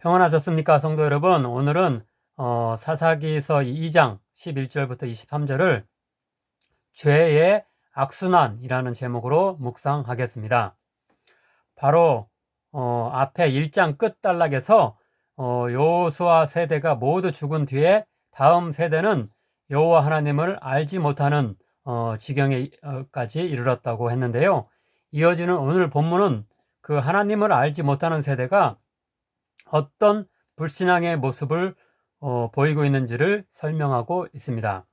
평안하셨습니까, 성도 여러분? 오늘은 사사기서 2장 11절부터 23절을 죄의 악순환이라는 제목으로 묵상하겠습니다. 바로 앞에 1장 끝 단락에서 여호수아 세대가 모두 죽은 뒤에 다음 세대는 여호와 하나님을 알지 못하는 지경에까지 이르렀다고 했는데요. 이어지는 오늘 본문은 그 하나님을 알지 못하는 세대가 어떤 불신앙의 모습을 보이고 있는지를 설명하고 있습니다.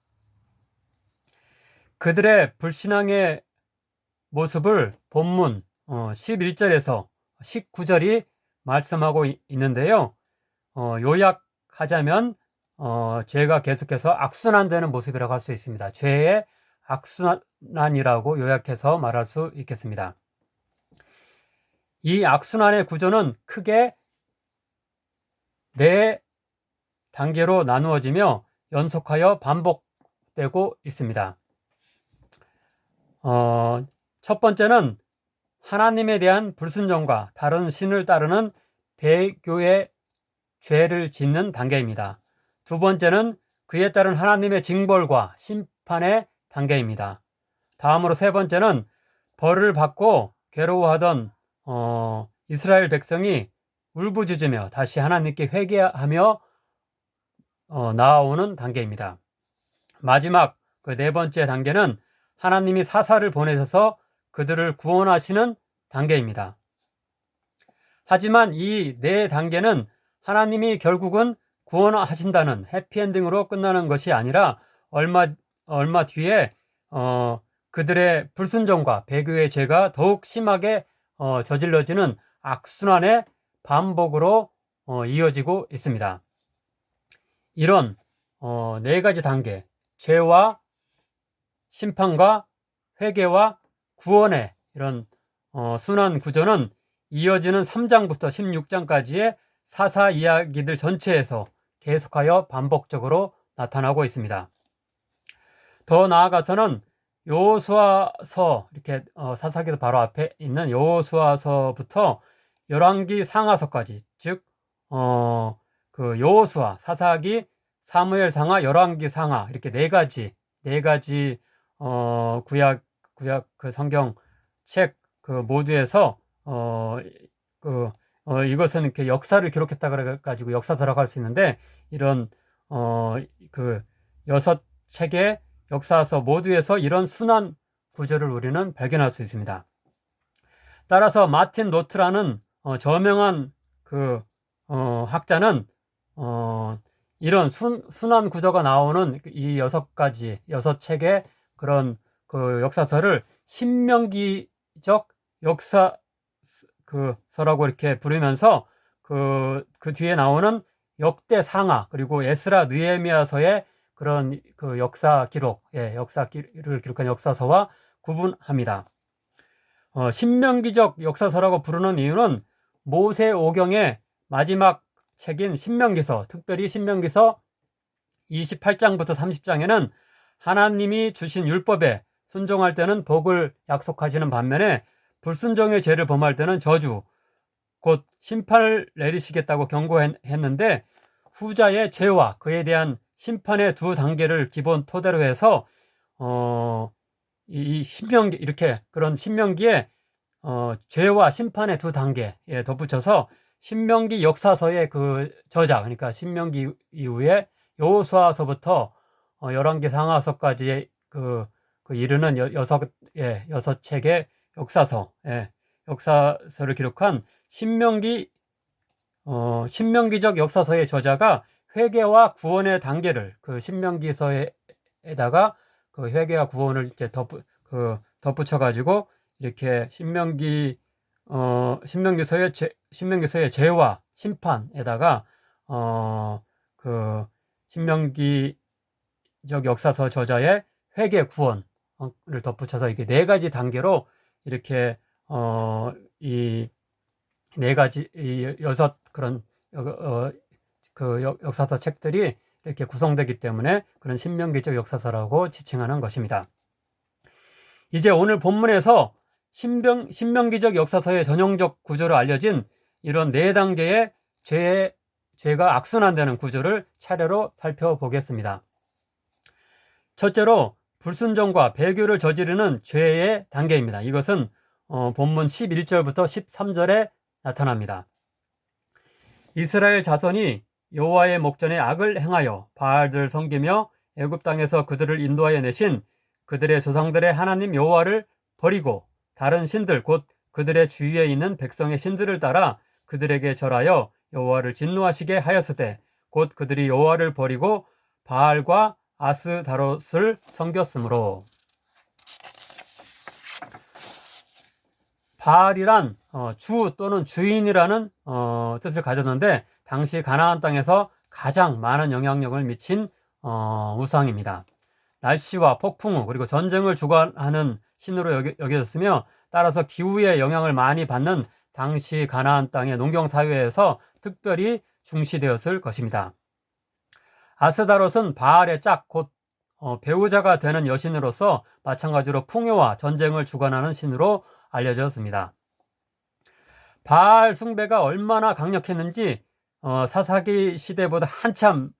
그들의 불신앙의 모습을 본문 11절에서 19절이 말씀하고 있는데요. 요약하자면 죄가 계속해서 악순환되는 모습이라고 할 수 있습니다. 죄의 악순환이라고 요약해서 말할 수 있겠습니다. 이 악순환의 구조는 크게 네 단계로 나누어지며 연속하여 반복되고 있습니다. 첫 번째는 하나님에 대한 불순종과 다른 신을 따르는 배교의 죄를 짓는 단계입니다. 두 번째는 그에 따른 하나님의 징벌과 심판의 단계입니다. 다음으로 세 번째는 벌을 받고 괴로워하던 이스라엘 백성이 울부짖으며 다시 하나님께 회개하며 나아오는 단계입니다. 마지막 그 네 번째 단계는 하나님이 사사를 보내셔서 그들을 구원하시는 단계입니다. 하지만 이 네 단계는 하나님이 결국은 구원하신다는 해피엔딩으로 끝나는 것이 아니라 얼마 뒤에 그들의 불순종과 배교의 죄가 더욱 심하게 저질러지는 악순환의 반복으로 이어지고 있습니다. 이런 네 가지 단계, 죄와 심판과 회개와 구원의 이런 순환 구조는 이어지는 3장부터 16장까지의 사사 이야기들 전체에서 계속하여 반복적으로 나타나고 있습니다. 더 나아가서는 여호수아서, 이렇게 사사기도 바로 앞에 있는 여호수아서부터 열왕기 상하서까지, 즉 그 여호수아, 사사기, 사무엘 상하, 열왕기 상하, 이렇게 네 가지 구약 그 성경 책 그 모두에서 이것은 이렇게 역사를 기록했다 그래 가지고 역사서라고 할 수 있는데, 이런 그 6책의 역사서 모두에서 이런 순환 구조를 우리는 발견할 수 있습니다. 따라서 마틴 노트라는 저명한 그 학자는 이런 순환 구조가 나오는 이 6책의 그런 그 역사서를 신명기적 역사서라고 이렇게 부르면서 그 뒤에 나오는 역대 상하, 그리고 에스라 느헤미야서의 그런 그 역사기를 기록한 역사서와 구분합니다. 신명기적 역사서라고 부르는 이유는 모세 오경의 마지막 책인 신명기서, 특별히 신명기서 28장부터 30장에는 하나님이 주신 율법에 순종할 때는 복을 약속하시는 반면에 불순종의 죄를 범할 때는 저주, 곧 심판을 내리시겠다고 경고했는데, 후자의 죄와 그에 대한 심판의 두 단계를 기본 토대로 해서 이 신명기, 이렇게 그런 신명기에 죄와 심판의 두 단계에 덧붙여서 신명기 역사서의 그 저자, 그러니까 신명기 이후에 여호수아서부터 열왕기 상하서까지의 그 이르는 6책의 역사서를 기록한 신명기적 역사서의 저자가 회개와 구원의 단계를 그 신명기서에다가 그 회개와 구원을 이제 덧붙여 가지고 이렇게 신명기서의 죄와 심판에다가 그 신명기적 역사서 저자의 회개 구원을 덧붙여서 이렇게 네 가지 단계로 이렇게 이 네 가지 이 6 그런 그 역사서 책들이 이렇게 구성되기 때문에 그런 신명기적 역사서라고 지칭하는 것입니다. 이제 오늘 본문에서 신명기적 역사서의 전형적 구조로 알려진 이런 네 단계의 죄의 죄가 악순환되는 구조를 차례로 살펴보겠습니다. 첫째로 불순종과 배교를 저지르는 죄의 단계입니다. 이것은 본문 11절부터 13절에 나타납니다. 이스라엘 자손이 여호와의 목전에 악을 행하여 바알들을 섬기며 애굽 땅에서 그들을 인도하여 내신 그들의 조상들의 하나님 여호와를 버리고 다른 신들 곧 그들의 주위에 있는 백성의 신들을 따라 그들에게 절하여 여호와를 진노하시게 하였으되 곧 그들이 여호와를 버리고 바알과 아스다롯을 섬겼으므로. 바알이란 주 또는 주인이라는 뜻을 가졌는데 당시 가나안 땅에서 가장 많은 영향력을 미친 우상입니다. 날씨와 폭풍우 그리고 전쟁을 주관하는 신으로 여겨졌으며 따라서 기후에 영향을 많이 받는 당시 가나안 땅의 농경사회에서 특별히 중시되었을 것입니다. 아스다롯은 바알의 짝, 곧 배우자가 되는 여신으로서 마찬가지로 풍요와 전쟁을 주관하는 신으로 알려졌습니다. 바알 숭배가 얼마나 강력했는지 사사기 시대보다 한참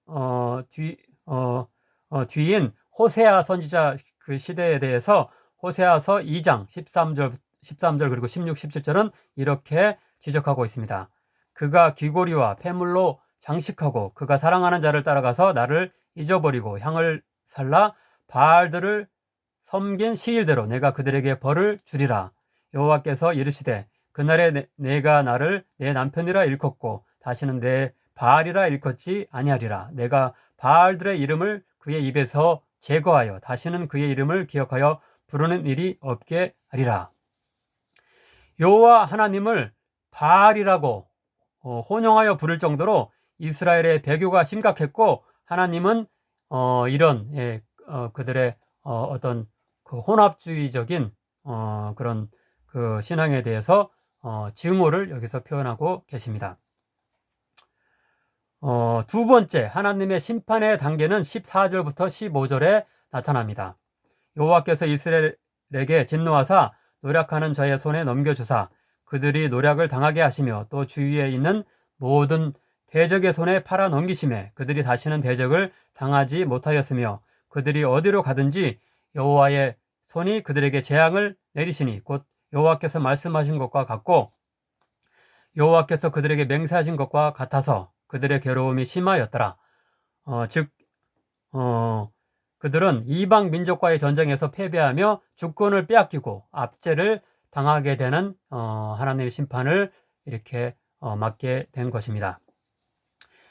뒤인 호세아 선지자 그 시대에 대해서 호세아서 2장 13절 그리고 16, 17절은 이렇게 지적하고 있습니다. 그가 귀고리와 폐물로 장식하고 그가 사랑하는 자를 따라가서 나를 잊어버리고 향을 살라 바알들을 섬긴 시일대로 내가 그들에게 벌을 주리라. 여호와께서 이르시되 그날에 내가 나를 내 남편이라 일컫고 다시는 내 바알이라 일컫지 아니하리라. 내가 바알들의 이름을 그의 입에서 제거하여 다시는 그의 이름을 기억하여 부르는 일이 없게 하리라. 여호와 하나님을 바알이라고 혼용하여 부를 정도로 이스라엘의 배교가 심각했고 하나님은 이런 그들의 어떤 그 혼합주의적인 그런 그 신앙에 대해서 증오를 여기서 표현하고 계십니다. 두 번째 하나님의 심판의 단계는 14절부터 15절에 나타납니다. 여호와께서 이스라엘에게 진노하사 노략하는 자의 손에 넘겨주사 그들이 노략을 당하게 하시며 또 주위에 있는 모든 대적의 손에 팔아 넘기심에 그들이 다시는 대적을 당하지 못하였으며 그들이 어디로 가든지 여호와의 손이 그들에게 재앙을 내리시니 곧 여호와께서 말씀하신 것과 같고 여호와께서 그들에게 맹세하신 것과 같아서 그들의 괴로움이 심하였더라. 즉 그들은 이방 민족과의 전쟁에서 패배하며 주권을 빼앗기고 압제를 당하게 되는 하나님의 심판을 이렇게 맞게 된 것입니다.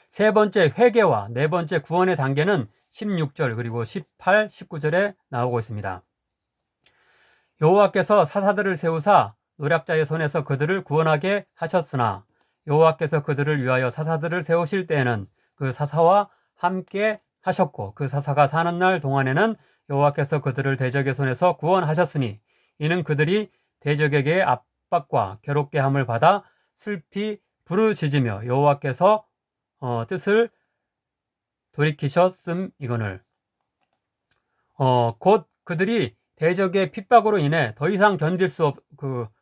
세 번째 회개와 네 번째 구원의 단계는 16절 그리고 18, 19절에 나오고 있습니다. 여호와께서 사사들을 세우사 노략자의 손에서 그들을 구원하게 하셨으나 여호와께서 그들을 위하여 사사들을 세우실 때에는 그 사사와 함께 하셨고 그 사사가 사는 날 동안에는 여호와께서 그들을 대적의 손에서 구원하셨으니 이는 그들이 대적에게 압박과 괴롭게 함을 받아 슬피 부르짖으며 여호와께서 뜻을 돌이키셨음이거늘. 곧 그들이 대적의 핍박으로 인해 더 이상 견딜 수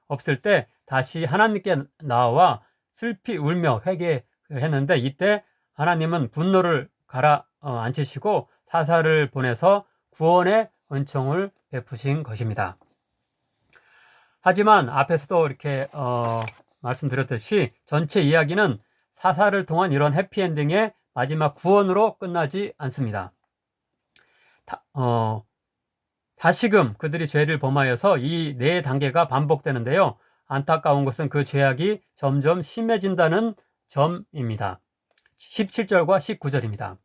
없을 때 다시 하나님께 나와 슬피 울며 회개했는데 이때 하나님은 분노를 가라앉히시고 사사를 보내서 구원의 은총을 베푸신 것입니다. 하지만 앞에서도 이렇게 말씀드렸듯이 전체 이야기는 사사를 통한 이런 해피엔딩의 마지막 구원으로 끝나지 않습니다. 다시금 그들이 죄를 범하여서 이 네 단계가 반복되는데요. 안타까운 것은 그 죄악이 점점 심해진다는 점입니다. 17절과 19절입니다.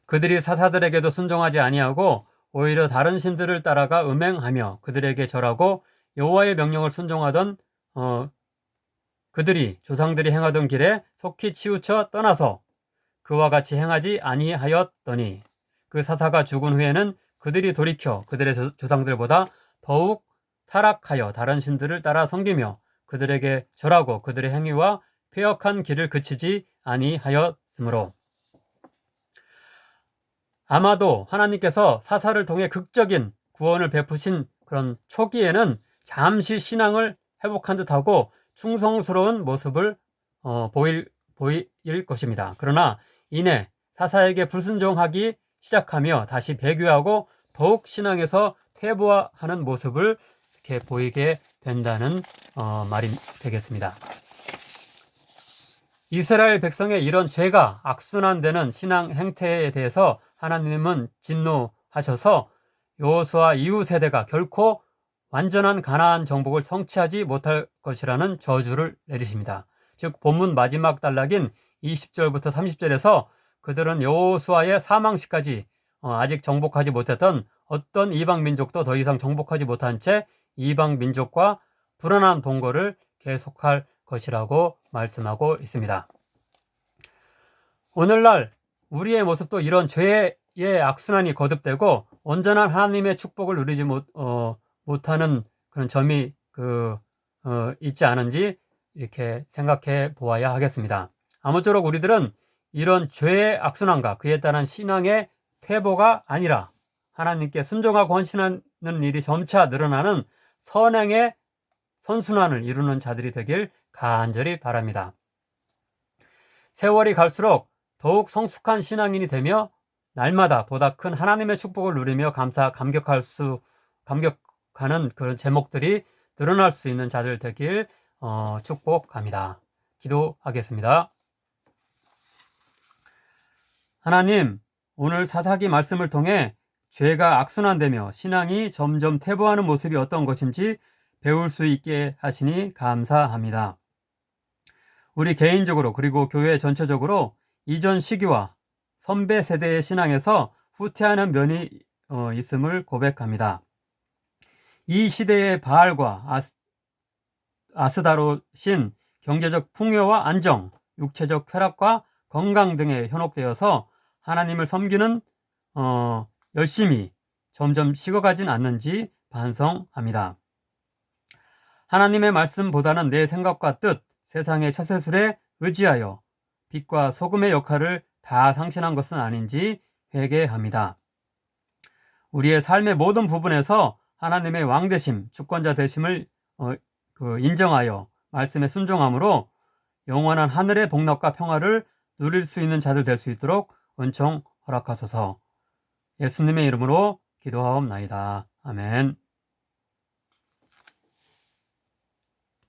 그들이 사사들에게도 순종하지 아니하고 오히려 다른 신들을 따라가 음행하며 그들에게 절하고 여호와의 명령을 순종하던 그들이 조상들이 행하던 길에 속히 치우쳐 떠나서 그와 같이 행하지 아니하였더니 그 사사가 죽은 후에는 그들이 돌이켜 그들의 조상들보다 더욱 타락하여 다른 신들을 따라 섬기며 그들에게 절하고 그들의 행위와 패역한 길을 그치지 아니하였으므로. 아마도 하나님께서 사사를 통해 극적인 구원을 베푸신 그런 초기에는 잠시 신앙을 회복한 듯하고 충성스러운 모습을 보일 것입니다. 그러나 이내 사사에게 불순종하기 시작하며 다시 배교하고 더욱 신앙에서 퇴보하는 모습을 이렇게 보이게 된다는 말이 되겠습니다. 이스라엘 백성의 이런 죄가 악순환되는 신앙 행태에 대해서 하나님은 진노하셔서 여호수아 이후 세대가 결코 완전한 가나안 정복을 성취하지 못할 것이라는 저주를 내리십니다. 즉 본문 마지막 단락인 20절부터 30절에서 그들은 여호수아의 사망시까지 아직 정복하지 못했던 어떤 이방 민족도 더 이상 정복하지 못한 채 이방 민족과 불안한 동거를 계속할 것이라고 말씀하고 있습니다. 오늘날 우리의 모습도 이런 죄의 악순환이 거듭되고 온전한 하나님의 축복을 누리지 못하는 그런 점이 있지 않은지 이렇게 생각해 보아야 하겠습니다. 아무쪼록 우리들은 이런 죄의 악순환과 그에 따른 신앙의 퇴보가 아니라 하나님께 순종하고 헌신하는 일이 점차 늘어나는 선행의 선순환을 이루는 자들이 되길 간절히 바랍니다. 세월이 갈수록 더욱 성숙한 신앙인이 되며 날마다 보다 큰 하나님의 축복을 누리며 감격하는 그런 제목들이 늘어날 수 있는 자들 되길 축복합니다. 기도하겠습니다. 하나님, 오늘 사사기 말씀을 통해 죄가 악순환되며 신앙이 점점 퇴보하는 모습이 어떤 것인지 배울 수 있게 하시니 감사합니다. 우리 개인적으로 그리고 교회 전체적으로 이전 시기와 선배 세대의 신앙에서 후퇴하는 면이 있음을 고백합니다. 이 시대의 바알과 아스다롯인 경제적 풍요와 안정, 육체적 쾌락과 건강 등에 현혹되어서 하나님을 섬기는 열심히 점점 식어가진 않는지 반성합니다. 하나님의 말씀보다는 내 생각과 뜻, 세상의 처세술에 의지하여 빛과 소금의 역할을 다 상실한 것은 아닌지 회개합니다. 우리의 삶의 모든 부분에서 하나님의 왕되심, 주권자 되심을 인정하여 말씀에 순종함으로 영원한 하늘의 복락과 평화를 누릴 수 있는 자들 될 수 있도록 은총 허락하소서. 예수님의 이름으로 기도하옵나이다. 아멘.